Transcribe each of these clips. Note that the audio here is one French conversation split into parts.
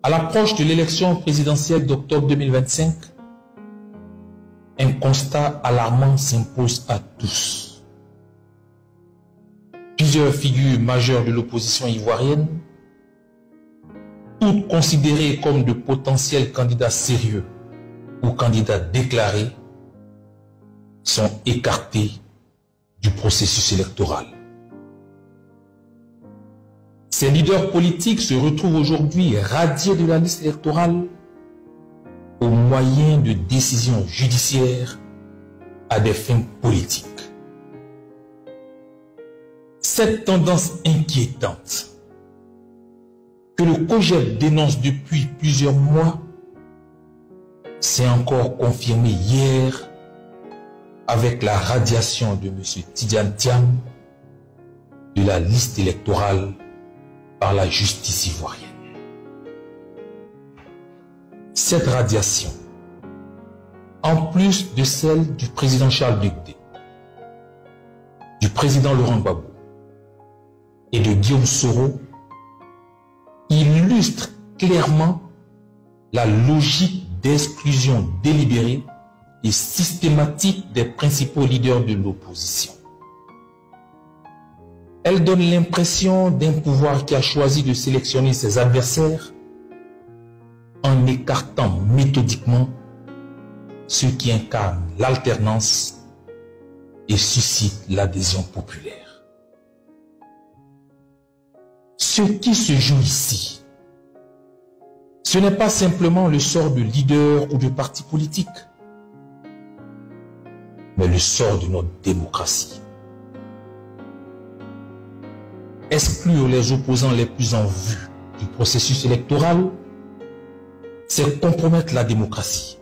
À l'approche de l'élection présidentielle d'octobre 2025, un constat alarmant s'impose à tous. Plusieurs figures majeures de l'opposition ivoirienne, toutes considérées comme de potentiels candidats sérieux ou candidats déclarés, sont écartées du processus électoral. Ces leaders politiques se retrouvent aujourd'hui radiés de la liste électorale au moyen de décisions judiciaires à des fins politiques. Cette tendance inquiétante que le COJEP dénonce depuis plusieurs mois s'est encore confirmée hier avec la radiation de M. Tidiane Thiam de la liste électorale par la justice ivoirienne. Cette radiation, en plus de celle du président Charles Blégdé, du président Laurent Gbagbo et de Guillaume Soro, illustre clairement la logique d'exclusion délibérée et systématique des principaux leaders de l'opposition. Elle donne l'impression d'un pouvoir qui a choisi de sélectionner ses adversaires en écartant méthodiquement ceux qui incarnent l'alternance et suscitent l'adhésion populaire. Ce qui se joue ici, ce n'est pas simplement le sort de leaders ou de partis politiques, mais le sort de notre démocratie. Exclure les opposants les plus en vue du processus électoral, c'est compromettre la démocratie.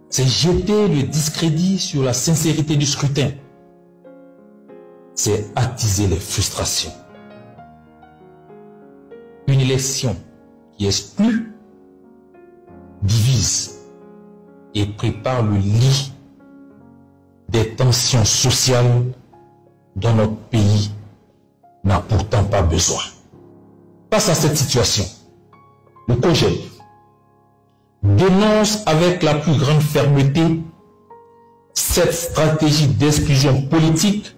C'est jeter le discrédit sur la sincérité du scrutin. C'est attiser les frustrations. Une élection qui exclut, divise et prépare le lit des tensions sociales dont notre pays n'a pourtant pas besoin. Face à cette situation, le COJEP dénonce avec la plus grande fermeté cette stratégie d'exclusion politique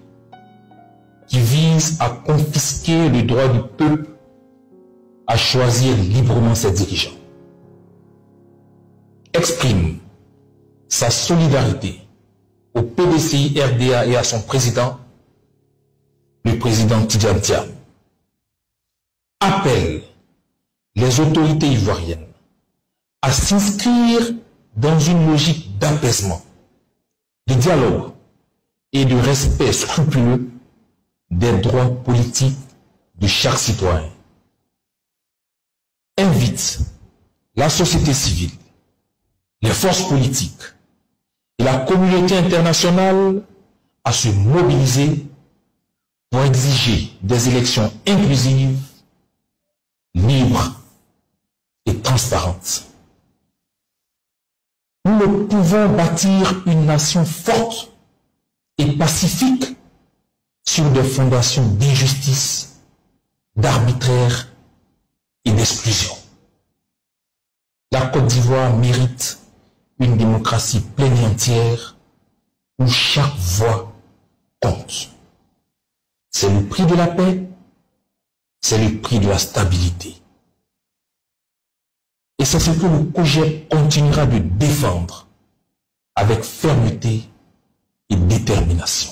qui vise à confisquer le droit du peuple à choisir librement ses dirigeants. Exprime sa solidarité au PDCI-RDA et à son président, le président Tidiane Thiam. Appelle les autorités ivoiriennes à s'inscrire dans une logique d'apaisement, de dialogue et de respect scrupuleux des droits politiques de chaque citoyen. Invite la société civile, les forces politiques et la communauté internationale à se mobiliser pour exiger des élections inclusives, libres et transparentes. Nous ne pouvons bâtir une nation forte et pacifique sur des fondations d'injustice, d'arbitraire et d'exclusion. La Côte d'Ivoire mérite une démocratie pleine et entière où chaque voix compte. C'est le prix de la paix, c'est le prix de la stabilité. Et c'est ce que le COJEP continuera de défendre avec fermeté et détermination.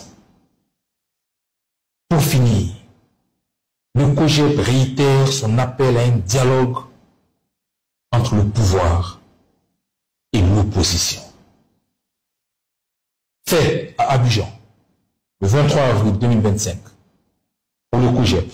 Pour finir, le COJEP réitère son appel à un dialogue entre le pouvoir et l'opposition. Fait à Abidjan, le 23 avril 2025, pour le COJEP.